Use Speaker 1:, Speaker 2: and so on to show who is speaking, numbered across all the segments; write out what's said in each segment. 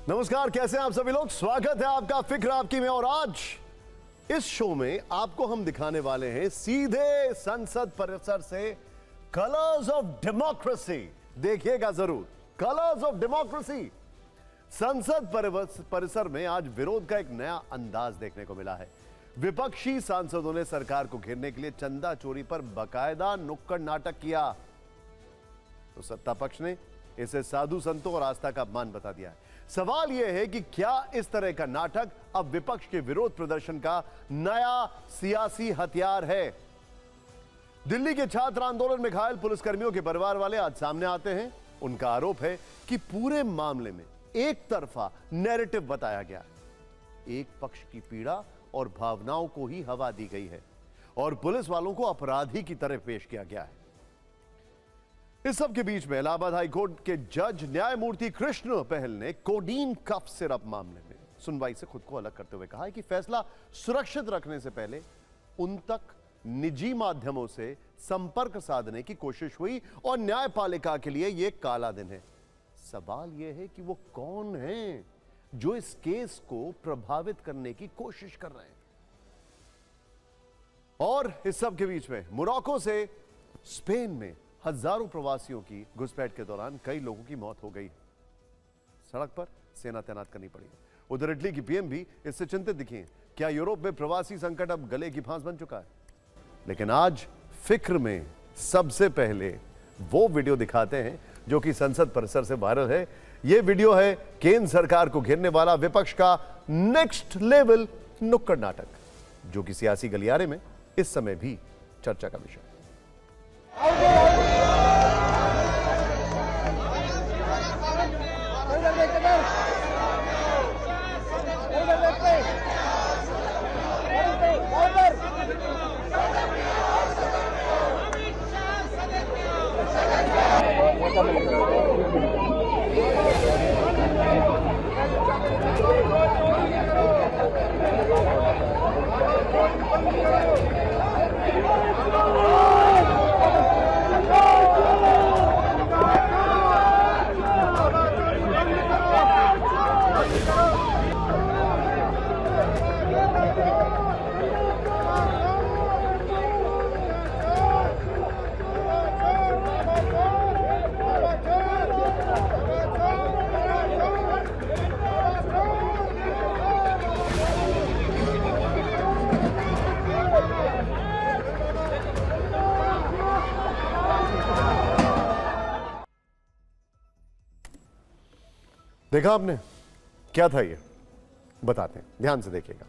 Speaker 1: नमस्कार, कैसे हैं आप सभी लोग। स्वागत है आपका फिक्र आपकी में। और आज इस शो में आपको हम दिखाने वाले हैं सीधे संसद परिसर से कलर्स ऑफ डेमोक्रेसी। देखिएगा जरूर, कलर्स ऑफ डेमोक्रेसी। संसद परिसर में आज विरोध का एक नया अंदाज देखने को मिला है। विपक्षी सांसदों ने सरकार को घेरने के लिए चंदा चोरी पर बाकायदा नुक्कड़ नाटक किया, तो सत्ता पक्ष ने इसे साधु संतों और आस्था का अपमान बता दिया है। सवाल यह है कि क्या इस तरह का नाटक अब विपक्ष के विरोध प्रदर्शन का नया सियासी हथियार है। दिल्ली के छात्र आंदोलन में घायल पुलिसकर्मियों के परिवार वाले आज सामने आते हैं। उनका आरोप है कि पूरे मामले में एक तरफा नैरेटिव बताया गया है। एक पक्ष की पीड़ा और भावनाओं को ही हवा दी गई है और पुलिस वालों को अपराधी की तरह पेश किया गया है। इस सब के बीच में इलाहाबाद हाईकोर्ट के जज न्यायमूर्ति कृष्ण पहल ने कोडीन कफ सिरप मामले में सुनवाई से खुद को अलग करते हुए कहा है कि फैसला सुरक्षित रखने से पहले उन तक निजी माध्यमों से संपर्क साधने की कोशिश हुई और न्यायपालिका के लिए यह काला दिन है। सवाल यह है कि वो कौन हैं जो इस केस को प्रभावित करने की कोशिश कर रहे हैं। और इस सब के बीच में मोरक्को से स्पेन में हजारों प्रवासियों की घुसपैठ के दौरान कई लोगों की मौत हो गई। सड़क पर सेना तैनात करनी पड़ी। उधर इटली की पीएम भी इससे चिंतित दिखी हैं। क्या यूरोप में प्रवासी संकट अब गले की फांस बन चुका है? लेकिन आज फिक्र में सबसे पहले वो वीडियो दिखाते हैं जो कि संसद परिसर से वायरल है। यह वीडियो है केंद्र सरकार को घेरने वाला विपक्ष का नेक्स्ट लेवल नुक्कड़ नाटक, जो कि सियासी गलियारे में इस समय भी चर्चा का विषय है। देखा आपने क्या था? ये बताते हैं, ध्यान से देखिएगा।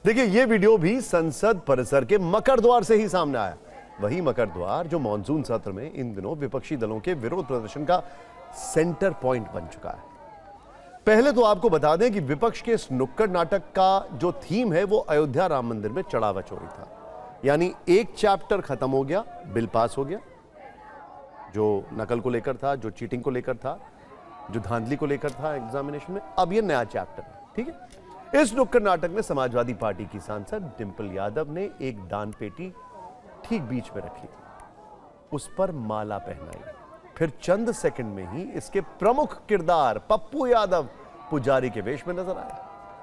Speaker 1: देखिए, ये वीडियो भी संसद परिसर के मकर द्वार से ही सामने आया। वही मकर द्वार जो मॉनसून सत्र में इन दिनों विपक्षी दलों के विरोध प्रदर्शन का सेंटर पॉइंट बन चुका है। पहले तो आपको बता दें कि विपक्ष के इस नुक्कड़ नाटक का जो थीम है वो अयोध्या राम मंदिर में चढ़ावा चोरी था। यानी एक चैप्टर खत्म हो गया, बिल पास हो गया, जो नकल को लेकर था, जो चीटिंग को लेकर था, जो धांधली को लेकर था एग्जामिनेशन में। अब ये नया चैप्टर है, ठीक है। इस नुक्कड़ नाटक में समाजवादी पार्टी की सांसद डिंपल यादव ने एक दान पेटी ठीक बीच में रखी, उस पर माला पहनाई। फिर चंद सेकंड में ही इसके प्रमुख किरदार पप्पू यादव पुजारी के वेश में नजर आए।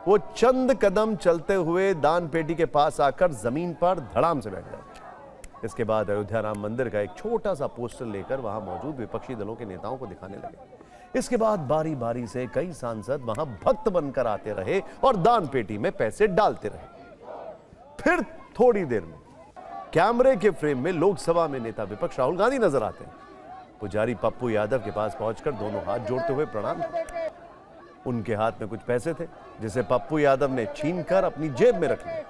Speaker 1: वो चंद कदम चलते हुए दान पेटी के पास आकर जमीन पर धड़ाम से बैठ गए। इसके बाद अयोध्या राम मंदिर का एक छोटा सा पोस्टर लेकर वहां मौजूद विपक्षी दलों के नेताओं को दिखाने लगे। इसके बाद बारी बारी से कई सांसद वहां भक्त बनकर आते रहे और दान पेटी में पैसे डालते रहे। फिर थोड़ी देर में कैमरे के फ्रेम में लोकसभा में नेता विपक्ष राहुल गांधी नजर आते हैं। पुजारी पप्पू यादव के पास पहुंचकर दोनों हाथ जोड़ते हुए प्रणाम किया। उनके हाथ में कुछ पैसे थे जिसे पप्पू यादव ने छीनकर अपनी जेब में रख लिया।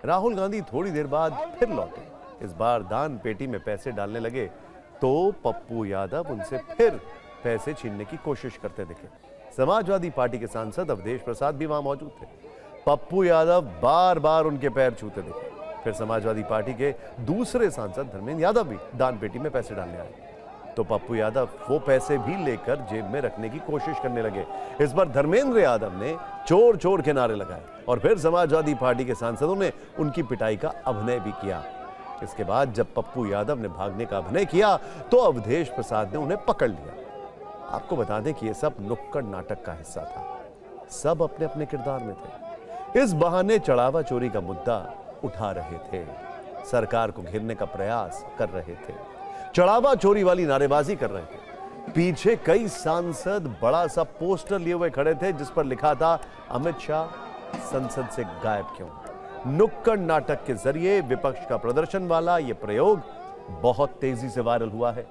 Speaker 1: राहुल गांधी थोड़ी देर बाद फिर लौटे। इस बार दान पेटी में पैसे डालने लगे तो पप्पू यादव उनसे फिर पैसे छीनने की कोशिश करते दिखे। समाजवादी पार्टी के सांसद अवधेश प्रसाद भी वहां मौजूद थे। पप्पू यादव बार बार उनके पैर छूते दिखे। फिर समाजवादी पार्टी के दूसरे सांसद धर्मेंद्र यादव भी दान पेटी में पैसे डालने आए तो पप्पू यादव वो पैसे भी लेकर जेब में रखने की कोशिश करने लगे। इस बार धर्मेंद्र यादव ने चोर चोर के नारे लगाए और फिर समाजवादी पार्टी के सांसदों ने उनकी पिटाई का अभिनय भी किया। इसके बाद जब पप्पू यादव ने भागने का अभिनय किया तो अवधेश प्रसाद ने उन्हें पकड़ लिया। आपको बता दें कि यह सब नुक्कड़ नाटक का हिस्सा था। सब अपने अपने किरदार में थे। इस बहाने चढ़ावा चोरी का मुद्दा उठा रहे थे, सरकार को घेरने का प्रयास कर रहे थे, चढ़ावा चोरी वाली नारेबाजी कर रहे थे। पीछे कई सांसद बड़ा सा पोस्टर लिए हुए खड़े थे जिस पर लिखा था अमित शाह संसद से गायब क्यों। नुक्कड़ नाटक के जरिए विपक्ष का प्रदर्शन वाला यह प्रयोग बहुत तेजी से वायरल हुआ है,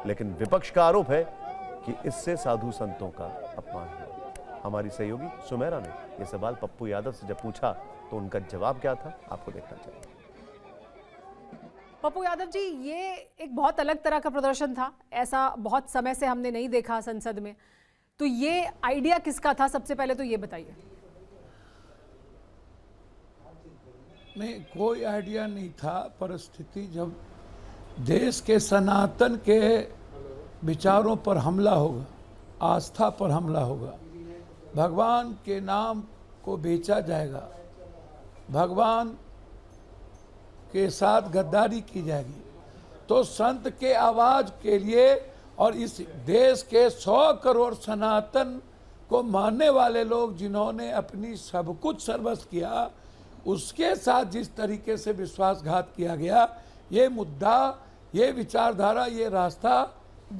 Speaker 1: लेकिन विपक्ष का आरोप है कि इससे साधु संतों का अपमान हुआ। हमारी सहयोगी सुमेरा ने यह सवाल पप्पू यादव से जब पूछा तो उनका जवाब क्या था, आपको देखना चाहिए।
Speaker 2: पप्पू यादव जी, ये एक बहुत अलग तरह का प्रदर्शन था, ऐसा बहुत समय से हमने नहीं देखा संसद में। तो ये आइडिया किसका था, सबसे पहले तो ये बताइए।
Speaker 3: नहीं, कोई आइडिया नहीं था। परिस्थिति जब देश के सनातन के विचारों पर हमला होगा, आस्था पर हमला होगा, भगवान के नाम को बेचा जाएगा, भगवान के साथ गद्दारी की जाएगी, तो संत के आवाज के लिए और इस देश के 100 करोड़ सनातन को मानने वाले लोग जिन्होंने अपनी सब कुछ सर्वस्व किया, उसके साथ जिस तरीके से विश्वासघात किया गया, ये मुद्दा, ये विचारधारा, ये रास्ता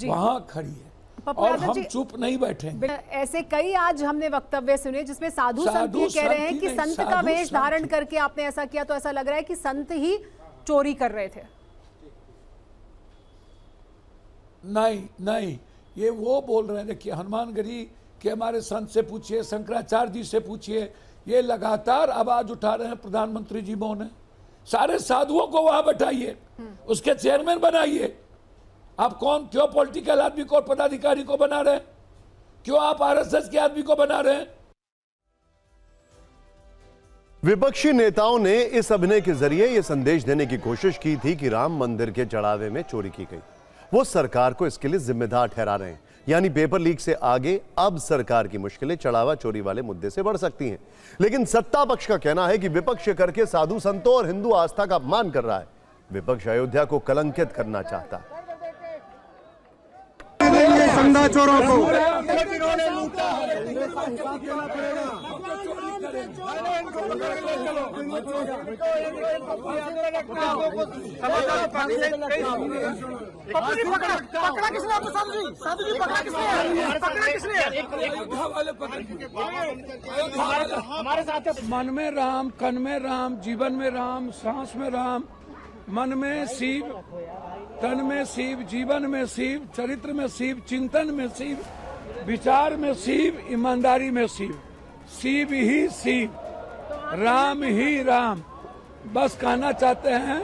Speaker 3: वहां खड़ी है और हम चुप नहीं बैठेंगे।
Speaker 2: ऐसे कई आज हमने वक्तव्य सुने जिसमें साधु संत ये कह रहे हैं कि संत का वेश धारण करके आपने ऐसा किया, तो ऐसा लग रहा है कि संत ही चोरी कर रहे थे।
Speaker 3: नहीं, ये वो बोल रहे हैं कि हनुमानगढ़ी के हमारे संत से पूछिए, शंकराचार्य जी से पूछिए, ये लगातार आवाज उठा रहे हैं। प्रधानमंत्री जी ने सारे साधुओं को वहां बैठाइए, उसके चेयरमैन बनाइए। आप क्यों पॉलिटिकल आदमी को, पदाधिकारी को बना रहे हैं? क्यों आप आरएसएस के आदमी को बना रहे हैं?
Speaker 1: विपक्षी नेताओं ने इस अभिनय के जरिए यह संदेश देने की कोशिश की थी कि राम मंदिर के चढ़ावे में चोरी की गई। वो सरकार को इसके लिए जिम्मेदार ठहरा रहे हैं। यानी पेपर लीक से आगे अब सरकार की मुश्किलें चढ़ावा चोरी वाले मुद्दे से बढ़ सकती हैं। लेकिन सत्ता पक्ष का कहना है कि विपक्ष करके साधु संतों और हिंदू आस्था का अपमान कर रहा है। विपक्ष अयोध्या को कलंकित करना चाहता है।
Speaker 4: संधा चोरों को
Speaker 3: हमारे साथ मन में राम, कन में राम, जीवन में राम, सांस में राम, मन में शिव, तन में शिव, जीवन में शिव, चरित्र में शिव, चिंतन में शिव, विचार में शिव, ईमानदारी में शिव, शिव ही शिव, राम ही राम। बस कहना चाहते हैं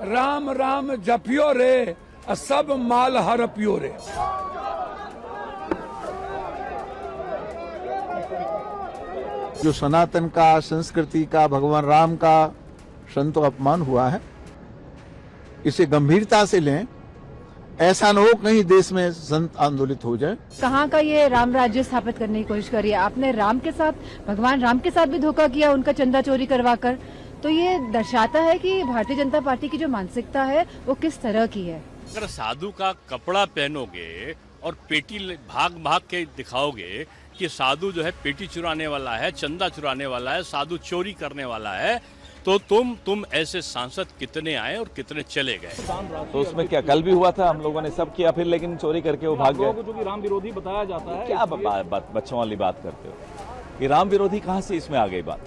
Speaker 3: राम राम जपियो रे, सब माल हरपियो रे।
Speaker 5: जो सनातन का, संस्कृति का, भगवान राम का संतों अपमान हुआ है, इसे गंभीरता से लें। ऐसा न हो कहीं देश में संत आंदोलित हो जाए।
Speaker 6: कहाँ का ये राम राज्य स्थापित करने की कोशिश करी है आपने। राम के साथ, भगवान राम के साथ भी धोखा किया, उनका चंदा चोरी करवाकर। तो ये दर्शाता है कि भारतीय जनता पार्टी की जो मानसिकता है वो किस तरह की है।
Speaker 7: अगर साधु का कपड़ा पहनोगे और पेटी भाग भाग के दिखाओगे कि साधु जो है पेटी चुराने वाला है, चंदा चुराने वाला है, साधु चोरी करने वाला है, तो तुम ऐसे सांसद कितने आए और कितने चले गए।
Speaker 8: तो उसमें क्या कल भी हुआ था, हम लोगों ने सब किया, फिर लेकिन चोरी करके वो भाग गए।
Speaker 9: जो कि राम विरोधी बताया जाता है,
Speaker 8: क्या बच्चों वाली बात करते हो? ये राम विरोधी कहाँ से इसमें आ गई बात?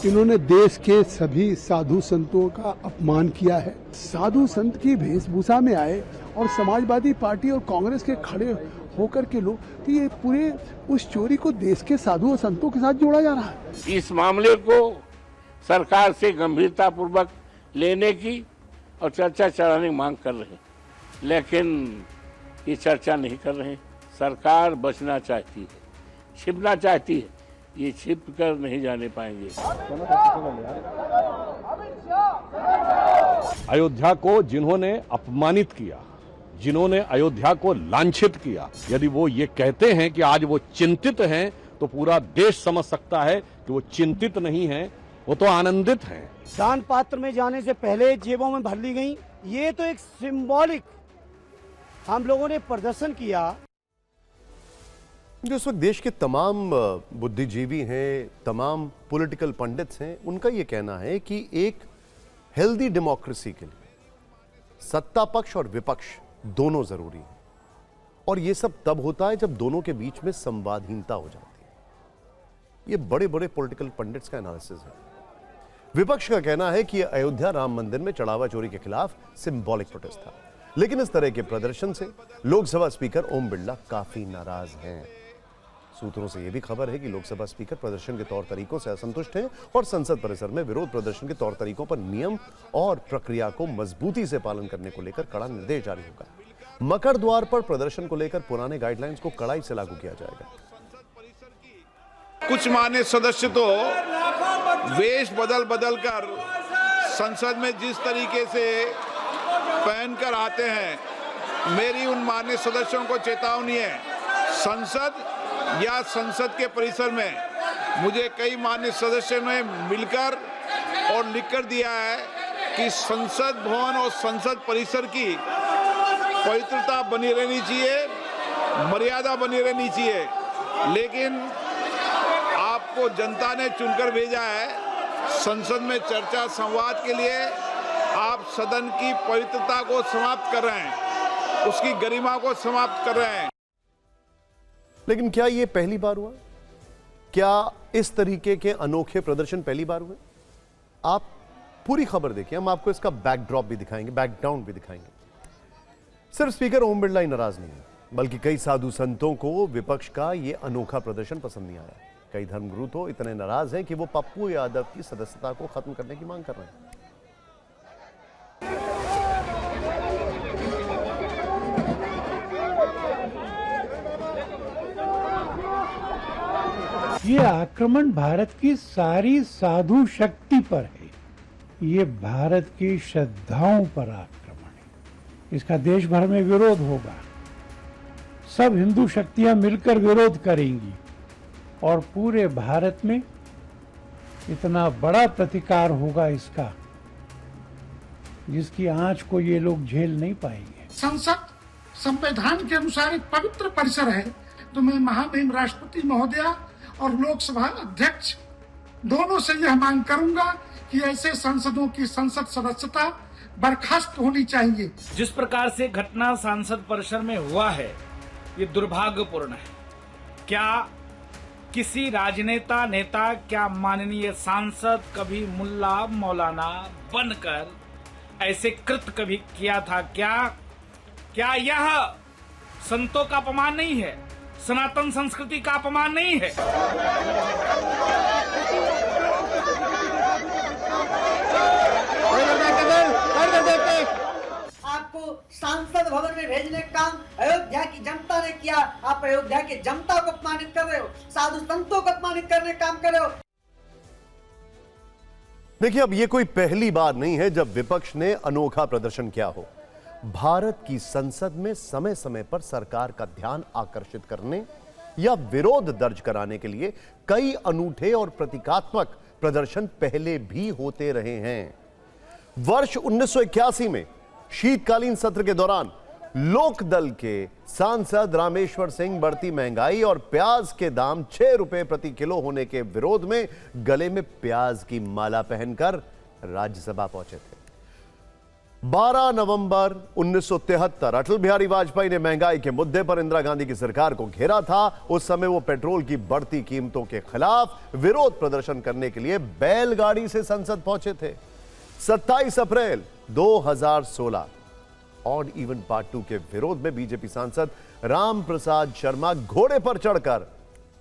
Speaker 4: इन्होंने देश के सभी साधु संतों का अपमान किया है। साधु संत की वेशभूषा में आए और समाजवादी पार्टी और कांग्रेस के खड़े होकर के लोग, तो ये पूरे उस चोरी को देश के साधु और संतों के साथ जोड़ा जा रहा है।
Speaker 10: इस मामले को सरकार से गंभीरता पूर्वक लेने की और चर्चा चलाने की मांग कर रहे हैं, लेकिन ये चर्चा नहीं कर रहे हैं। सरकार बचना चाहती है, छिपना चाहती है, ये छिप कर नहीं जाने पाएंगे।
Speaker 11: अयोध्या को जिन्होंने अपमानित किया, जिन्होंने अयोध्या को लांछित किया, यदि वो ये कहते हैं कि आज वो चिंतित हैं, तो पूरा देश समझ सकता है कि वो चिंतित नहीं हैं, वो तो आनंदित हैं।
Speaker 12: दान पात्र में जाने से पहले जेबों में भर ली गई। ये तो एक सिंबॉलिक हम लोगों ने प्रदर्शन किया।
Speaker 1: जो इस वक्त देश के तमाम बुद्धिजीवी हैं, तमाम पॉलिटिकल पंडित्स हैं, उनका यह कहना है कि एक हेल्दी डेमोक्रेसी के लिए सत्ता पक्ष और विपक्ष दोनों जरूरी है, और यह सब तब होता है जब दोनों के बीच में संवादहीनता हो जाती है। यह बड़े बड़े पॉलिटिकल पंडित्स का एनालिसिस है। विपक्ष का कहना है कि अयोध्या राम मंदिर में चढ़ावा चोरी के खिलाफ सिंबॉलिक प्रोटेस्ट था, लेकिन इस तरह के प्रदर्शन से लोकसभा स्पीकर ओम बिरला काफी नाराज हैं। सूत्रों से यह भी खबर है कि लोकसभा स्पीकर प्रदर्शन के तौर तरीकों से असंतुष्ट हैं और संसद परिसर में विरोध प्रदर्शन के तौर तरीकों पर नियम और प्रक्रिया को मजबूती से पालन करने को लेकर कड़ा निर्देश जारी होगा। मकर द्वार पर प्रदर्शन को लेकर पुराने गाइडलाइंस को कड़ाई से लागू किया जाएगा।
Speaker 5: कुछ मान्य सदस्य तो वेश बदल कर संसद में जिस तरीके से पहनकर आते हैं, मेरी उन मान्य सदस्यों को चेतावनी है। संसद या संसद के परिसर में मुझे कई मान्य सदस्यों ने मिलकर और लिखकर दिया है कि संसद भवन और संसद परिसर की पवित्रता बनी रहनी चाहिए, मर्यादा बनी रहनी चाहिए, लेकिन आपको जनता ने चुनकर भेजा है संसद में चर्चा संवाद के लिए। आप सदन की पवित्रता को समाप्त कर रहे हैं, उसकी गरिमा को समाप्त कर रहे हैं।
Speaker 1: लेकिन क्या यह पहली बार हुआ? क्या इस तरीके के अनोखे प्रदर्शन पहली बार हुए? आप पूरी खबर देखिए, हम आपको इसका बैकड्रॉप भी दिखाएंगे, बैकग्राउंड भी दिखाएंगे। सिर्फ स्पीकर ओम बिरला ही नाराज नहीं है, बल्कि कई साधु संतों को विपक्ष का यह अनोखा प्रदर्शन पसंद नहीं आया। कई धर्मगुरु तो इतने नाराज हैं कि वो पप्पू यादव की सदस्यता को खत्म करने की मांग कर रहे हैं।
Speaker 3: ये आक्रमण भारत की सारी साधु शक्ति पर है, ये भारत की श्रद्धाओं पर आक्रमण है। इसका देश भर में विरोध होगा, सब हिंदू शक्तियां मिलकर विरोध करेंगी और पूरे भारत में इतना बड़ा प्रतिकार होगा इसका, जिसकी आंच को ये लोग झेल नहीं पाएंगे।
Speaker 13: संसद संविधान के अनुसार एक पवित्र परिसर है, तो मैं महामहिम राष्ट्रपति महोदया और लोकसभा अध्यक्ष दोनों से यह मांग करूंगा कि ऐसे सांसदों की संसद सदस्यता बर्खास्त होनी चाहिए।
Speaker 9: जिस प्रकार से घटना संसद परिसर में हुआ है, ये दुर्भाग्यपूर्ण है। क्या किसी राजनेता नेता, क्या माननीय सांसद कभी मुल्ला मौलाना बनकर ऐसे कृत्य कभी किया था? क्या यह संतों का अपमान नहीं है? सनातन संस्कृति का अपमान नहीं है?
Speaker 12: आपको सांसद भवन में भेजने का काम अयोध्या की जनता ने किया। आप अयोध्या की जनता को अपमानित कर रहे हो, साधु संतों को अपमानित करने का काम कर रहे हो।
Speaker 1: देखिए, अब यह कोई पहली बार नहीं है जब विपक्ष ने अनोखा प्रदर्शन किया हो। भारत की संसद में समय समय पर सरकार का ध्यान आकर्षित करने या विरोध दर्ज कराने के लिए कई अनूठे और प्रतीकात्मक प्रदर्शन पहले भी होते रहे हैं। वर्ष 1981 में शीतकालीन सत्र के दौरान लोकदल के सांसद रामेश्वर सिंह बढ़ती महंगाई और प्याज के दाम 6 रुपए प्रति किलो होने के विरोध में गले में प्याज की माला पहनकर राज्यसभा पहुंचे थे। 12 नवंबर 1973 अटल बिहारी वाजपेयी ने महंगाई के मुद्दे पर इंदिरा गांधी की सरकार को घेरा था। उस समय वो पेट्रोल की बढ़ती कीमतों के खिलाफ विरोध प्रदर्शन करने के लिए बैलगाड़ी से संसद पहुंचे थे। 27 अप्रैल 2016 ऑड इवन पार्ट 2 के विरोध में बीजेपी सांसद राम प्रसाद शर्मा घोड़े पर चढ़कर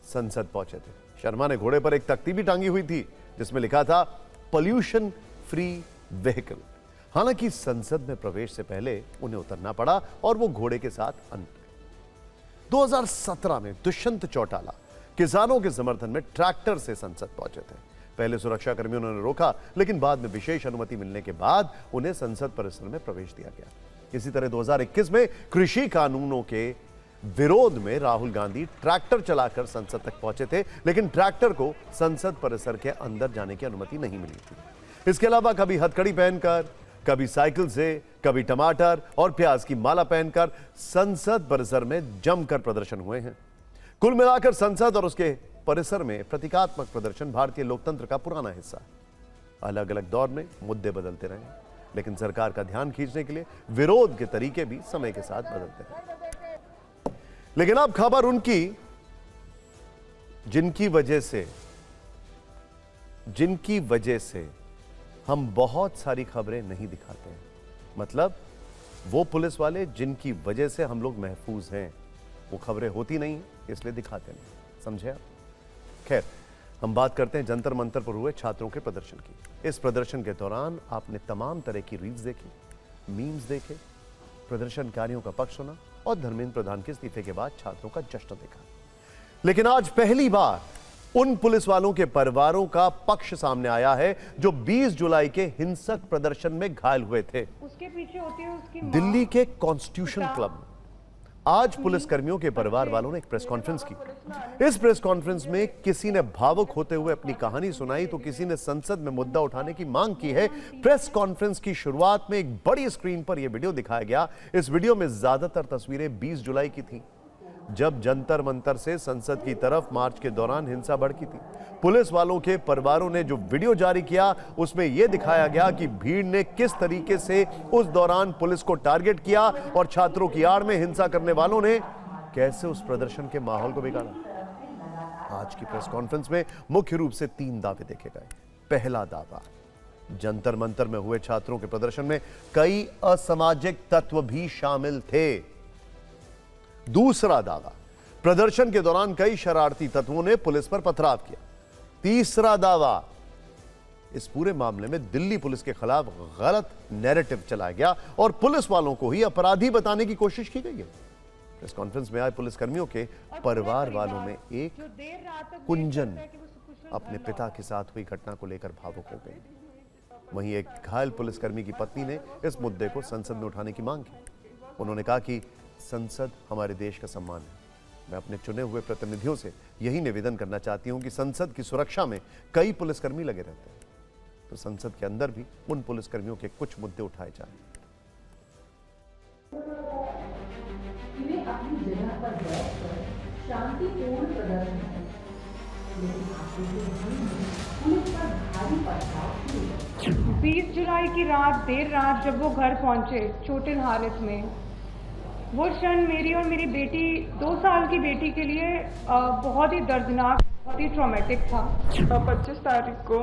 Speaker 1: संसद पहुंचे थे। शर्मा ने घोड़े पर एक तख्ती भी टांगी हुई थी जिसमें लिखा था पॉल्यूशन फ्री व्हीकल। हालांकि संसद में प्रवेश से पहले उन्हें उतरना पड़ा और वो घोड़े के साथ अंत। 2017 में दुष्यंत चौटाला किसानों के समर्थन में ट्रैक्टर से संसद पहुंचे थे। पहले सुरक्षा कर्मियों ने रोका, लेकिन बाद में विशेष अनुमति मिलने के बाद उन्हें संसद परिसर में प्रवेश दिया गया। इसी तरह 2021 में कृषि कानूनों के विरोध में राहुल गांधी ट्रैक्टर चलाकर संसद तक पहुंचे थे, लेकिन ट्रैक्टर को संसद परिसर के अंदर जाने की अनुमति नहीं मिली थी। इसके अलावा कभी हथकड़ी पहनकर, कभी साइकिल से, कभी टमाटर और प्याज की माला पहनकर संसद परिसर में जमकर प्रदर्शन हुए हैं। कुल मिलाकर संसद और उसके परिसर में प्रतीकात्मक प्रदर्शन भारतीय लोकतंत्र का पुराना हिस्सा है। अलग अलग दौर में मुद्दे बदलते रहे, लेकिन सरकार का ध्यान खींचने के लिए विरोध के तरीके भी समय के साथ बदलते रहे। लेकिन अब खबर उनकी जिनकी वजह से हम बहुत सारी खबरें नहीं दिखाते हैं, मतलब वो पुलिस वाले जिनकी वजह से हम लोग महफूज हैं, वो खबरें होती नहीं इसलिए दिखाते नहीं। समझे आप? खैर, हम बात करते हैं जंतर मंतर पर हुए छात्रों के प्रदर्शन की। इस प्रदर्शन के दौरान आपने तमाम तरह की रील्स देखी, मीम्स देखे, प्रदर्शनकारियों का पक्ष सुना और धर्मेंद्र प्रधान के इस्तीफे के बाद छात्रों का जश्न देखा। लेकिन आज पहली बार उन पुलिस वालों के परिवारों का पक्ष सामने आया है जो 20 जुलाई के हिंसक प्रदर्शन में घायल हुए थे।
Speaker 6: उसके पीछे होती है उसकी
Speaker 1: दिल्ली के कॉन्स्टिट्यूशन क्लब में आज पुलिसकर्मियों के परिवार वालों ने एक प्रेस कॉन्फ्रेंस की। इस प्रेस कॉन्फ्रेंस में किसी ने भावुक होते हुए अपनी कहानी सुनाई तो किसी ने संसद में मुद्दा उठाने की मांग की है। प्रेस कॉन्फ्रेंस की शुरुआत में एक बड़ी स्क्रीन पर यह वीडियो दिखाया गया। इस वीडियो में ज्यादातर तस्वीरें 20 जुलाई की थी, जब जंतर मंतर से संसद की तरफ मार्च के दौरान हिंसा भड़की थी। पुलिस वालों के परिवारों ने जो वीडियो जारी किया उसमें यह दिखाया गया कि भीड़ ने किस तरीके से उस दौरान पुलिस को टारगेट किया और छात्रों की आड़ में हिंसा करने वालों ने कैसे उस प्रदर्शन के माहौल को बिगाड़ा। आज की प्रेस कॉन्फ्रेंस में मुख्य रूप से 3 दावे देखे गए। पहला दावा, जंतर मंतर में हुए छात्रों के प्रदर्शन में कई असामाजिक तत्व भी शामिल थे। दूसरा दावा, प्रदर्शन के दौरान कई शरारती तत्वों ने पुलिस पर पथराव किया। तीसरा दावा, इस पूरे मामले में दिल्ली पुलिस के खिलाफ गलत नैरेटिव चलाया गया और पुलिस वालों को ही अपराधी बताने की कोशिश की गई है। प्रेस कॉन्फ्रेंस में आए पुलिसकर्मियों के परिवार वालों में एक कुंजन अपने पिता के साथ हुई घटना को लेकर भावुक हो गई। वहीं एक घायल पुलिसकर्मी की पत्नी ने इस मुद्दे को संसद में उठाने की मांग की। उन्होंने कहा कि संसद हमारे देश का सम्मान है। मैं अपने चुने हुए प्रतिनिधियों से यही निवेदन करना चाहती हूं कि संसद की सुरक्षा में कई पुलिसकर्मी लगे रहते हैं, तो संसद के अंदर भी उन पुलिसकर्मियों के कुछ मुद्दे उठाए जाएं।
Speaker 14: अपनी जगह पर बैठकर शांतिपूर्ण प्रदर्शन है, लेकिन पुलिस पर भारी पथराव।
Speaker 6: 20 जुलाई की रात देर रात जब वो घर पहुंचे चोटिल हालत में, वो क्षण मेरी और मेरी बेटी 2 साल की बेटी के लिए बहुत ही दर्दनाक, बहुत ही ट्रॉमेटिक था।
Speaker 15: 25 तारीख को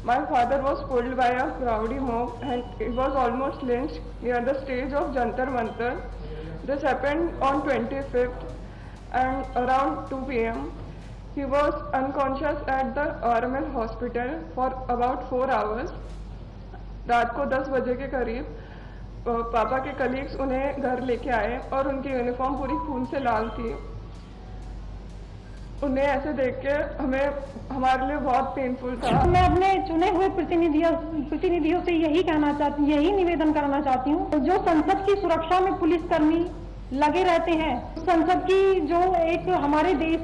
Speaker 15: my father was pulled bye a crowdy mob and he was almost lynched near the stage of Jantar Mantar. This happened on 25th and around 2 PM he was unconscious at the RML hospital for about 4 hours। रात को 10 बजे के करीब पापा के colleagues उन्हें घर लेके आए और उनकी यूनिफॉर्म पूरी खून से लाल थी। उन्हें ऐसे देख के हमारे लिए बहुत पेनफुल था।
Speaker 16: मैं अपने चुने हुए प्रतिनिधियों से यही कहना चाहती हूँ, यही निवेदन करना चाहती हूँ, जो संसद की सुरक्षा में पुलिसकर्मी लगे रहते हैं, संसद की जो एक हमारे देश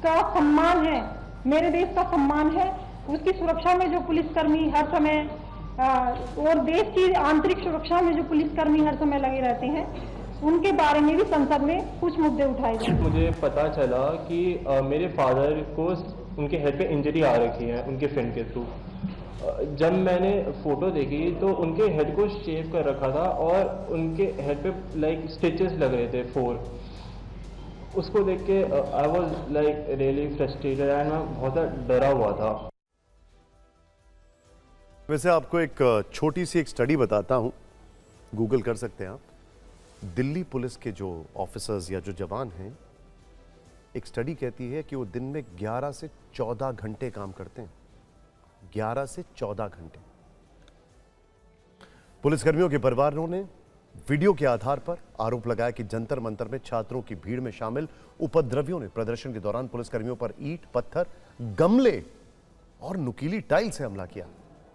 Speaker 16: का सम्मान है, मेरे देश का सम्मान है, उसकी सुरक्षा में जो पुलिसकर्मी हर समय और देश की आंतरिक सुरक्षा में जो पुलिसकर्मी हर समय लगे रहते हैं, उनके बारे में भी संसद में कुछ मुद्दे उठाए गए।
Speaker 17: मुझे पता चला कि मेरे फादर को उनके हेड पे इंजरी आ रखी है उनके फ्रेंड के थ्रू। जब मैंने फोटो देखी तो उनके हेड को शेव कर रखा था और उनके हेड पे लाइक स्टिचेस लग रहे थे 4। उसको देख के I was like really frustrated and मैं बहुत डरा हुआ था।
Speaker 1: वैसे आपको एक छोटी सी एक स्टडी बताता हूं, गूगल कर सकते हैं आप। दिल्ली पुलिस के जो ऑफिसर्स या जो जवान हैं, एक स्टडी कहती है कि वो दिन में 11 से 14 घंटे काम करते हैं। 11 से 14 घंटे। पुलिसकर्मियों के परिवारों ने वीडियो के आधार पर आरोप लगाया कि जंतर मंतर में छात्रों की भीड़ में शामिल उपद्रवियों ने प्रदर्शन के दौरान पुलिसकर्मियों पर ईंट, पत्थर, गमले और नुकीली टाइल से हमला किया।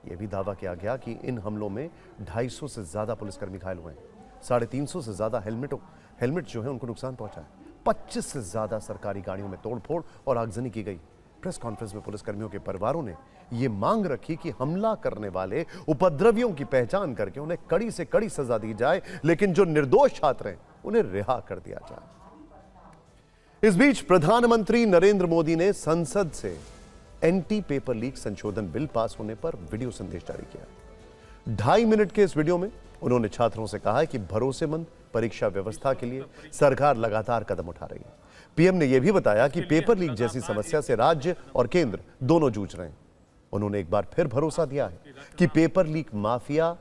Speaker 1: यह भी दावा किया गया कि इन हमलों में 250 से ज्यादा पुलिसकर्मी घायल हुए हैं। 350 से ज्यादा हेलमेट जो है उनको नुकसान पहुंचा है। 25 से ज्यादा सरकारी गाड़ियों में तोड़फोड़ और आगजनी की गई। प्रेस कॉन्फ्रेंस में पुलिसकर्मियों के परिवारों ने यह मांग रखी कि हमला करने वाले उपद्रवियों की पहचान करके उन्हें कड़ी से कड़ी सजा दी जाए, लेकिन जो निर्दोष छात्र हैं उन्हें रिहा कर दिया जाए। इस बीच प्रधानमंत्री नरेंद्र मोदी ने संसद से एंटी पेपर लीक संशोधन बिल पास होने पर वीडियो संदेश जारी किया। 2.5 मिनट के इस वीडियो में उन्होंने छात्रों से कहा कि भरोसेमंद परीक्षा व्यवस्था के लिए सरकार लगातार कदम उठा रही है। पीएम ने यह भी बताया कि पेपर लीक जैसी समस्या से राज्य और केंद्र दोनों जूझ रहे हैं। उन्होंने एक बार फिर भरोसा दिया है कि पेपर लीक माफिया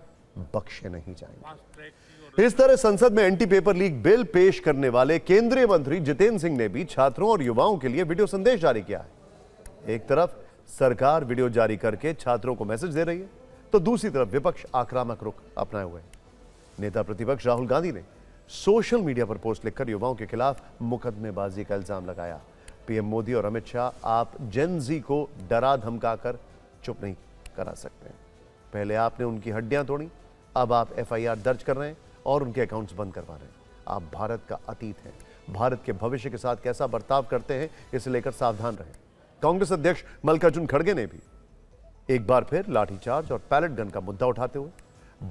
Speaker 1: बख्शे नहीं जाएंगे। इस तरह संसद में एंटी पेपर लीक बिल पेश करने वाले केंद्रीय मंत्री जितेंद्र सिंह ने भी छात्रों और युवाओं के लिए वीडियो संदेश जारी किया है। एक तरफ सरकार वीडियो जारी करके छात्रों को मैसेज दे रही है, तो दूसरी तरफ विपक्ष आक्रामक रुख अपनाए हुए हैं। नेता प्रतिपक्ष राहुल गांधी ने सोशल मीडिया पर पोस्ट लिखकर युवाओं के खिलाफ मुकदमेबाजी का इल्जाम लगाया। पीएम मोदी और अमित शाह, आप जेन जी को डरा धमकाकर चुप नहीं करा सकते। पहले आपने उनकी हड्डियां तोड़ी, अब आप एफआईआर दर्ज कर रहे हैं और उनके अकाउंट्स बंद करवा रहे हैं। आप भारत का अतीत हैं, भारत के भविष्य के साथ कैसा बर्ताव करते हैं इसे लेकर सावधान रहें। कांग्रेस अध्यक्ष मल्लिकार्जुन खड़गे ने भी एक बार फिर लाठीचार्ज और पैलेट गन का मुद्दा उठाते हुए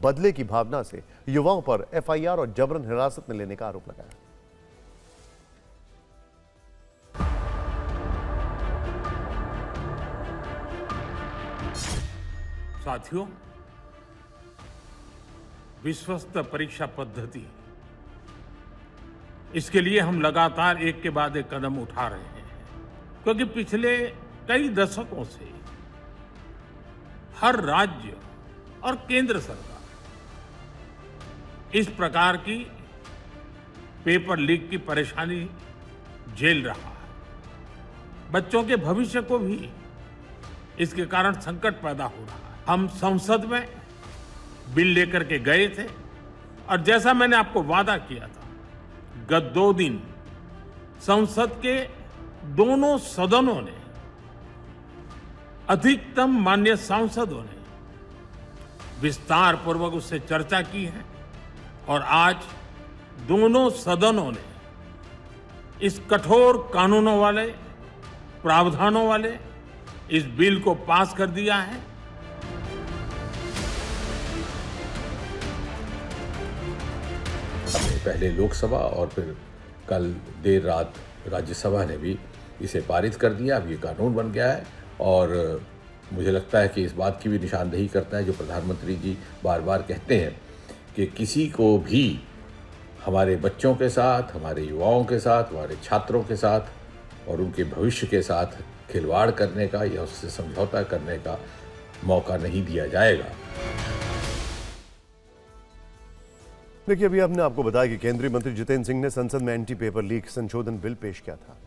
Speaker 1: बदले की भावना से युवाओं पर एफआईआर और जबरन हिरासत में लेने का आरोप लगाया।
Speaker 18: साथियों, विश्वस्त परीक्षा पद्धति, इसके लिए हम लगातार एक के बाद एक कदम उठा रहे हैं, क्योंकि पिछले कई दशकों से हर राज्य और केंद्र सरकार इस प्रकार की पेपर लीक की परेशानी झेल रहा है। बच्चों के भविष्य को भी इसके कारण संकट पैदा हो रहा है। हम संसद में बिल लेकर के गए थे और जैसा मैंने आपको वादा किया था, गत 2 दिन संसद के दोनों सदनों ने, अधिकतम माननीय सांसदों ने विस्तार पूर्वक उससे चर्चा की है और आज दोनों सदनों ने इस कठोर कानूनों वाले, प्रावधानों वाले इस बिल को पास कर दिया है।
Speaker 19: पहले लोकसभा और फिर कल देर रात राज्यसभा ने भी इसे पारित कर दिया। अब ये कानून बन गया है और मुझे लगता है कि इस बात की भी निशानदेही करता है जो प्रधानमंत्री जी बार बार कहते हैं कि किसी को भी हमारे बच्चों के साथ, हमारे युवाओं के साथ, हमारे छात्रों के साथ और उनके भविष्य के साथ खिलवाड़ करने का या उससे समझौता करने का मौका नहीं दिया जाएगा।
Speaker 1: देखिए, अभी आपने आपको बताया कि केंद्रीय मंत्री जितेंद्र सिंह ने संसद में एंटी पेपर लीक संशोधन बिल पेश किया था।